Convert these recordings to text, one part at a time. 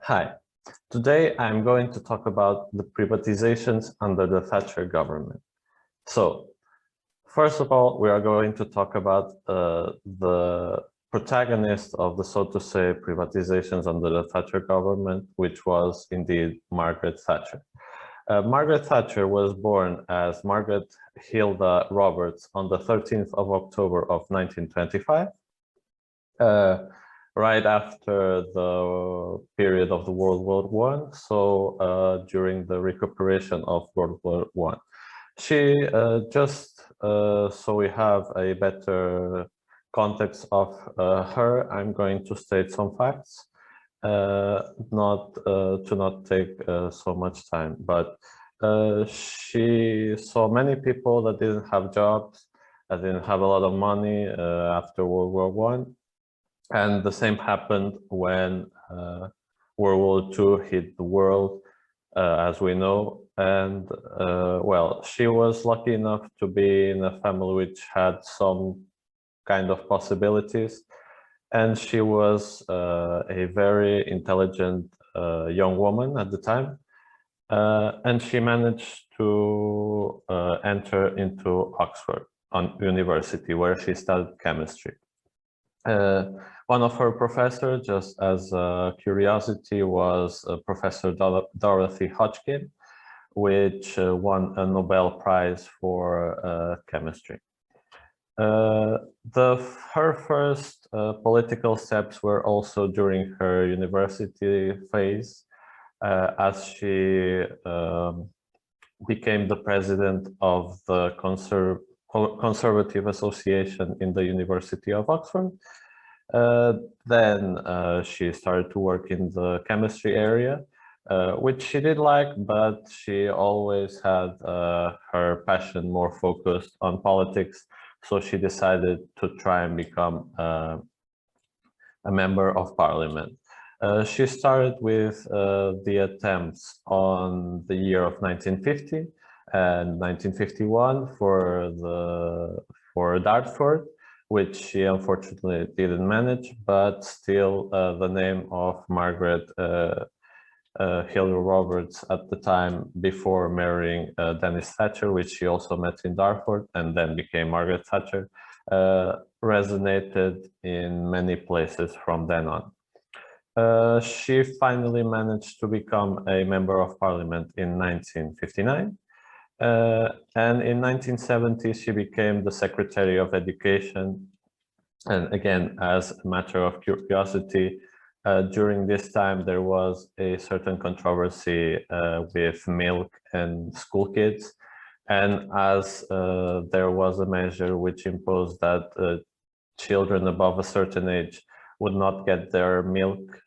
Hi, today I'm going to talk about the privatizations under the Thatcher government. So, first of all, we are going to talk about the protagonist of the, so to say, privatizations under the Thatcher government, which was indeed Margaret Thatcher. Margaret Thatcher was born as Margaret Hilda Roberts on the 13th of October of 1925. Right after the period of the World War I, so during the recuperation of World War I. She just so we have a better context of her, I'm going to state some facts, not take so much time, but she saw many people that didn't have jobs, that didn't have a lot of money after World War I. And the same happened when World War II hit the world, as we know. And well, she was lucky enough to be in a family which had some kind of possibilities. And she was a very intelligent young woman at the time. And she managed to enter into Oxford University, where she studied chemistry. One of her professors, just as a curiosity, was Professor Dorothy Hodgkin, which won a Nobel Prize for chemistry. Her first political steps were also during her university phase, as she became the president of the Conservative Association in the University of Oxford. Then she started to work in the chemistry area, which she did like, but she always had her passion more focused on politics. So she decided to try and become a member of parliament. She started with the attempts on the year of 1950 and 1951 for Dartford, which she unfortunately didn't manage, but still the name of Margaret Hilda Roberts at the time, before marrying Dennis Thatcher, which she also met in Dartford and then became Margaret Thatcher, resonated in many places from then on. She finally managed to become a member of parliament in 1959. And in 1970, she became the Secretary of Education. And again, as a matter of curiosity, during this time, there was a certain controversy with milk and school kids. And as there was a measure which imposed that children above a certain age would not get their milk,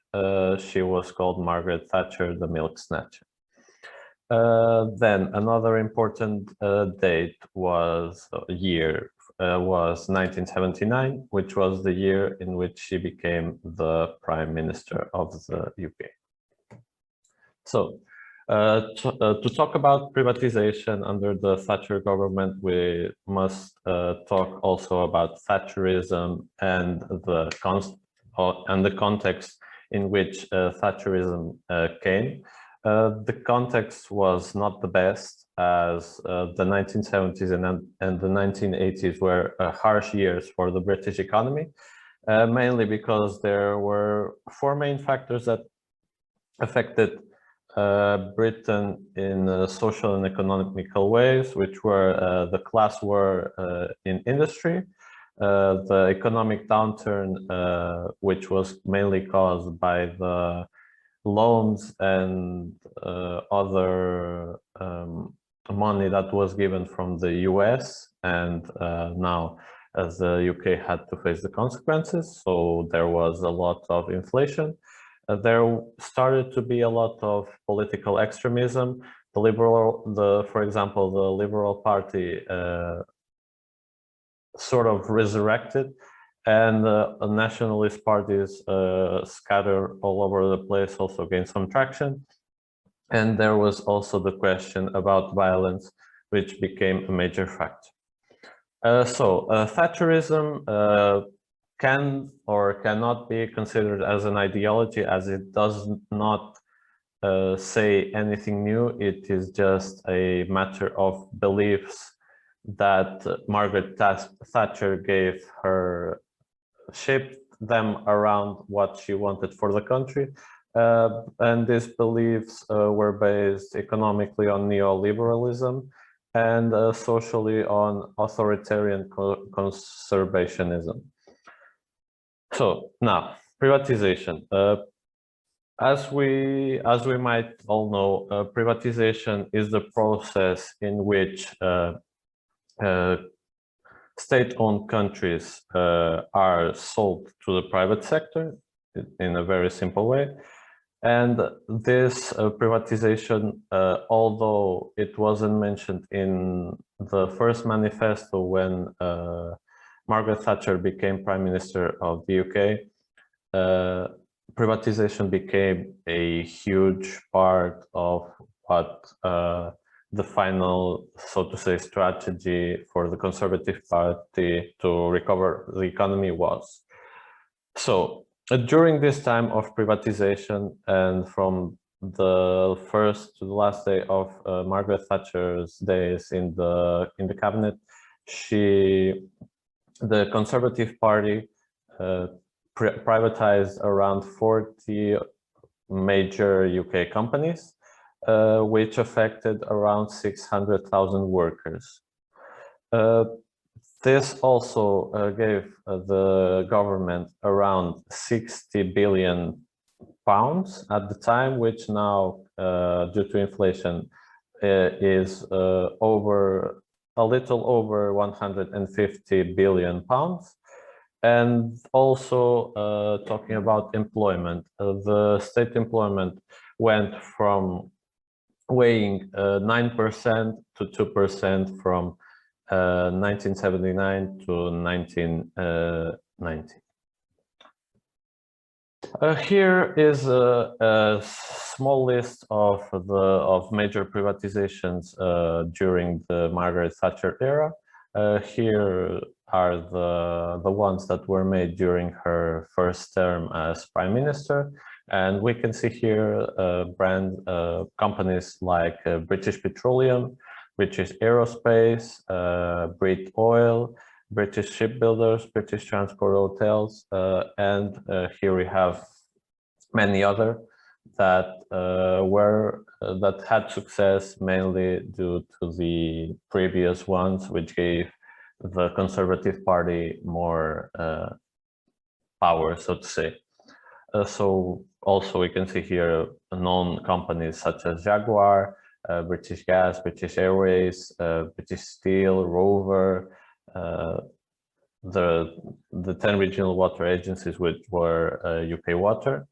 she was called Margaret Thatcher, the milk snatcher. Then another important date was 1979, which was the year in which she became the Prime Minister of the UK. So to talk about privatization under the Thatcher government, we must talk also about Thatcherism and the context in which Thatcherism came. The context was not the best, as the 1970s and the 1980s were harsh years for the British economy, mainly because there were four main factors that affected Britain in social and economical ways, which were the class war in industry, the economic downturn, which was mainly caused by the loans and other money that was given from the US, and now as the UK had to face the consequences, so there was a lot of inflation. There started to be a lot of political extremism. For example, the Liberal Party sort of resurrected, and nationalist parties scattered all over the place also gained some traction. And there was also the question about violence, which became a major factor. Thatcherism can or cannot be considered as an ideology, as it does not say anything new. It is just a matter of beliefs that Margaret Thatcher gave her, shaped them around what she wanted for the country. And these beliefs were based economically on neoliberalism and socially on authoritarian conservationism. So now, privatization. As we might all know, privatization is the process in which state-owned countries are sold to the private sector in a very simple way. And this privatization, although it wasn't mentioned in the first manifesto when Margaret Thatcher became Prime Minister of the UK, privatization became a huge part of what the final, so to say, strategy for the Conservative Party to recover the economy was. So during this time of privatization, and from the first to the last day of Margaret Thatcher's days in the cabinet, the Conservative Party privatized around 40 major UK companies, which affected around 600,000 workers. This also gave the government around 60 billion pounds at the time, which now, due to inflation, is a little over 150 billion pounds. And also talking about employment, the state employment went from weighing 9% to 2% from 1979 to 1990. Here is a small list of major privatizations during the Margaret Thatcher era. Here are the ones that were made during her first term as Prime Minister. And we can see here companies like British Petroleum, British Aerospace, Brit Oil, British Shipbuilders, British Transport Hotels, and here we have many other that that had success mainly due to the previous ones, which gave the Conservative Party more power, so to say. So also we can see here known companies such as Jaguar, British Gas, British Airways, British Steel, Rover, the 10 regional water agencies, which were UK Water.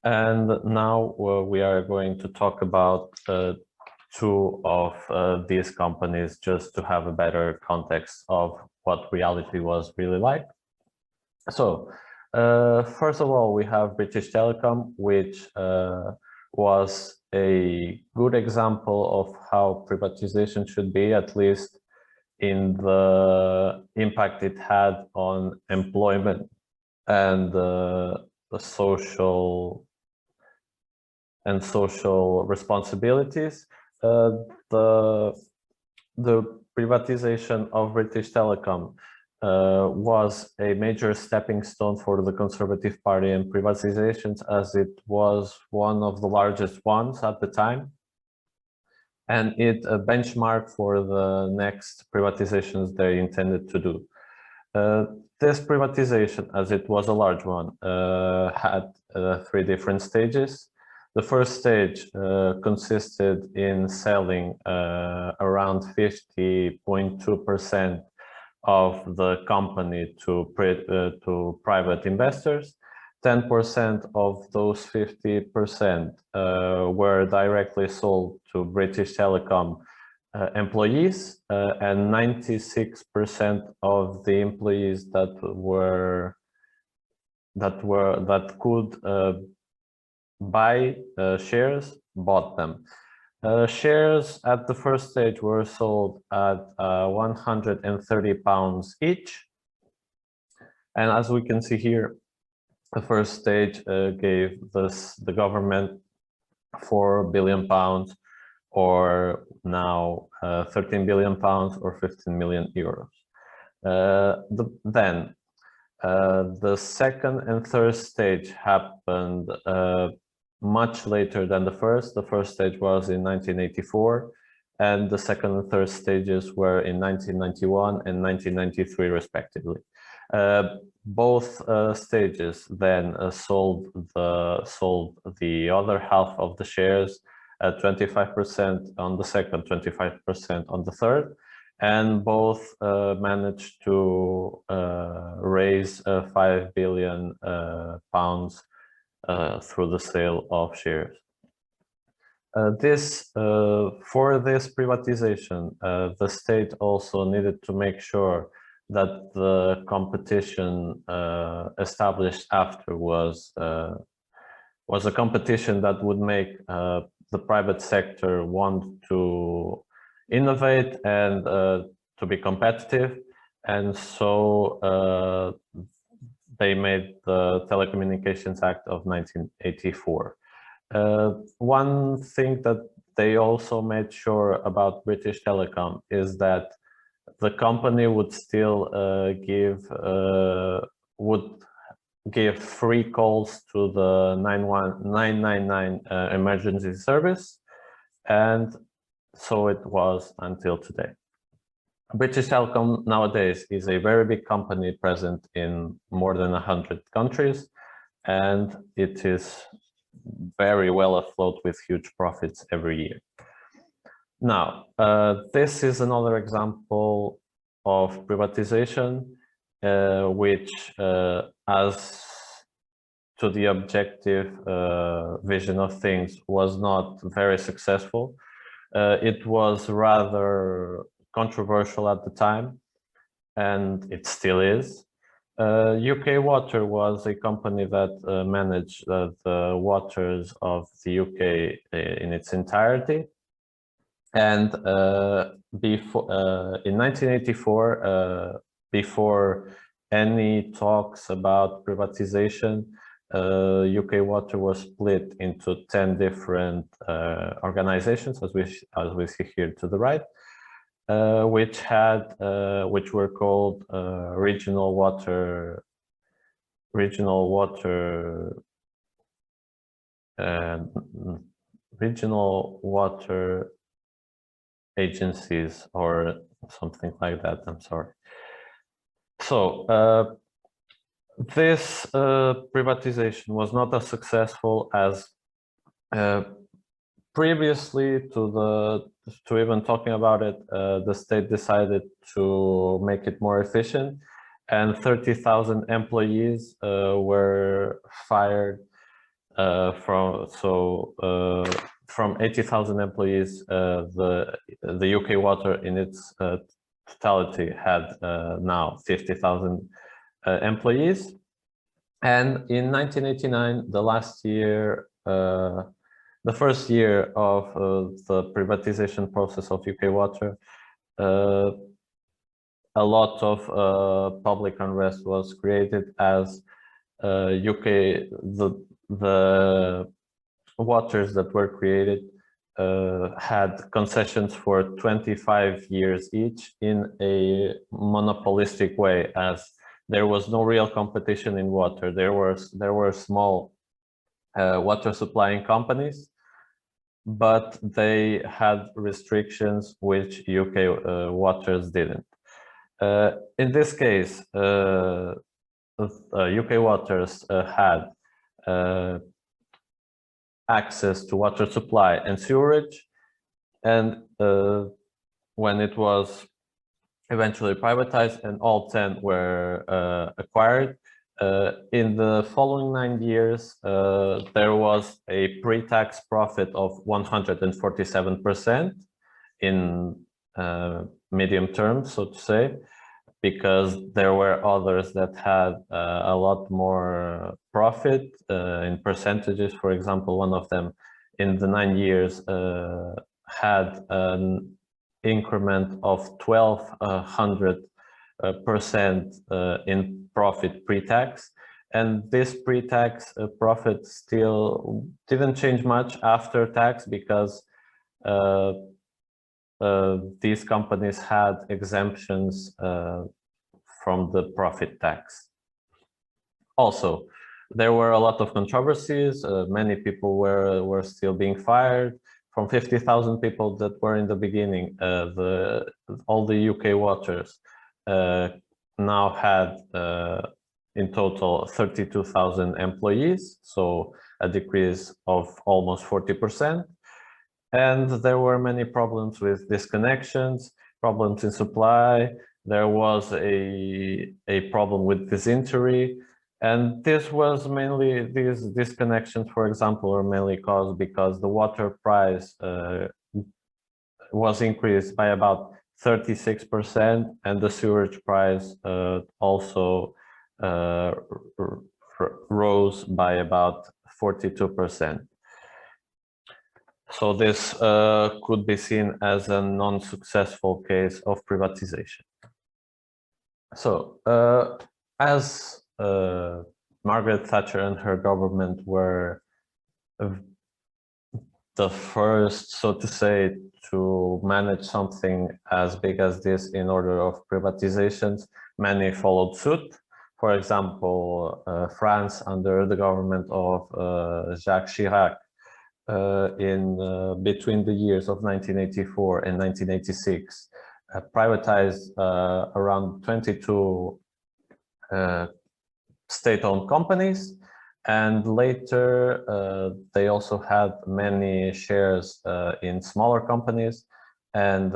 And now we are going to talk about two of these companies, just to have a better context of what reality was really like. So first of all, we have British Telecom, which was a good example of how privatization should be, at least in the impact it had on employment and the social responsibilities. The privatization of British Telecom was a major stepping stone for the Conservative Party and privatizations, as it was one of the largest ones at the time, and it a benchmark for the next privatizations they intended to do. This privatization, as it was a large one, had 3 different stages. The first stage consisted in selling around 50.2% of the company to private investors. 10% of those 50% were directly sold to British Telecom employees, and 96% of the employees that could buy shares bought them. Shares at the first stage were sold at £130 each, And as we can see here, the first stage gave the government £4 billion, or now 13 billion pounds, or 15 million euros. Then the second and third stage happened much later than the first. The first stage was in 1984, and the second and third stages were in 1991 and 1993 respectively. Both stages then sold the other half of the shares at 25% on the second, 25% on the third, and both managed to raise £5 billion through the sale of shares. For this privatization, the state also needed to make sure that the competition established after was a competition that would make the private sector want to innovate and to be competitive, and so they made the Telecommunications Act of 1984. One thing that they also made sure about British Telecom is that the company would still give free calls to the 999 emergency service, and so it was until today. British Telecom nowadays is a very big company present in more than 100 countries, and it is very well afloat with huge profits every year. Now, this is another example of privatization, which, as to the objective vision of things, was not very successful. It was rather controversial at the time, and it still is. UK Water was a company that managed the waters of the UK in its entirety. And in 1984, before any talks about privatization, UK Water was split into 10 different organizations, as we see here to the right, which were called regional water agencies, or something like that. I'm sorry. So this privatization was not as successful as previously to even talking about it. The state decided to make it more efficient, and 30,000 employees were fired from 80,000 employees. The UK Water in its totality had now 50,000 employees. And in 1989, the last year, the first year of the privatization process of UK Water, a lot of public unrest was created, as the waters that were created had concessions for 25 years each in a monopolistic way, as there was no real competition in water. There were small water supplying companies, but they had restrictions which UK Waters didn't. In this case, UK Waters had access to water supply and sewerage, and when it was eventually privatized and all 10 were acquired, in the following 9 years, there was a pre-tax profit of 147% in medium terms, so to say, because there were others that had a lot more profit in percentages. For example, one of them in the 9 years had an increment of 1,200% in profit pre-tax. And this pre-tax profit still didn't change much after tax, because these companies had exemptions from the profit tax. Also, there were a lot of controversies. Many people were still being fired. From 50,000 people that were in the beginning, all the UK waters now had in total 32,000 employees, so a decrease of almost 40%. And there were many problems with disconnections, problems in supply. There was a problem with dysentery. And this was mainly, these disconnections, for example, were mainly caused because the water price was increased by about 36%, and the sewage price also rose by about 42%. So this could be seen as a non-successful case of privatization. So as Margaret Thatcher and her government were the first, so to say, to manage something as big as this in order of privatizations, many followed suit. For example, France, under the government of Jacques Chirac, between the years of 1984 and 1986, privatized around 22 state-owned companies, and later they also had many shares in smaller companies. And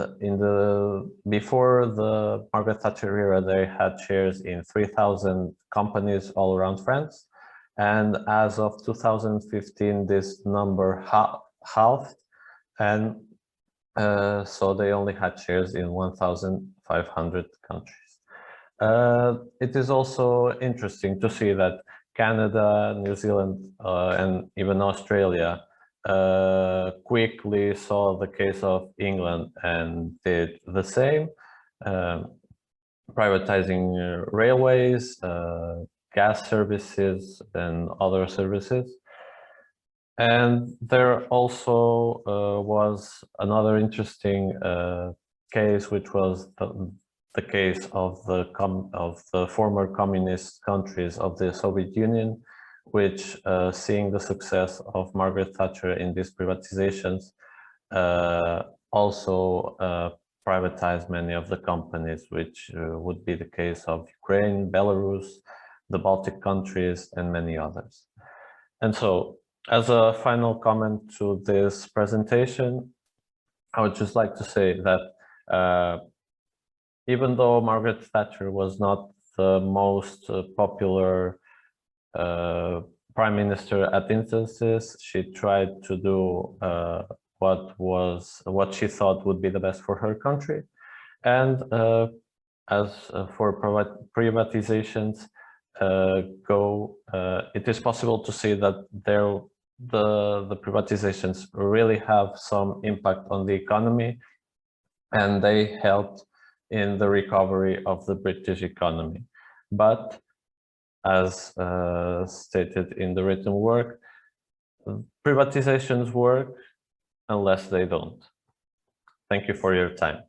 before the Margaret Thatcher era, they had shares in 3,000 companies all around France. And as of 2015, this number halved, and so they only had shares in 1,500 countries. It is also interesting to see that Canada, New Zealand, and even Australia quickly saw the case of England and did the same, privatizing railways, gas services, and other services. And there also was another interesting case, which was the case of the former communist countries of the Soviet Union, which, seeing the success of Margaret Thatcher in these privatizations, also privatized many of the companies, which would be the case of Ukraine, Belarus, the Baltic countries, and many others. And so, as a final comment to this presentation, I would just like to say that even though Margaret Thatcher was not the most popular prime minister at instances, she tried to do what she thought would be the best for her country. And as for privatizations it is possible to see that the privatizations really have some impact on the economy, and they helped in the recovery of the British economy. But as stated in the written work, privatizations work unless they don't. Thank you for your time.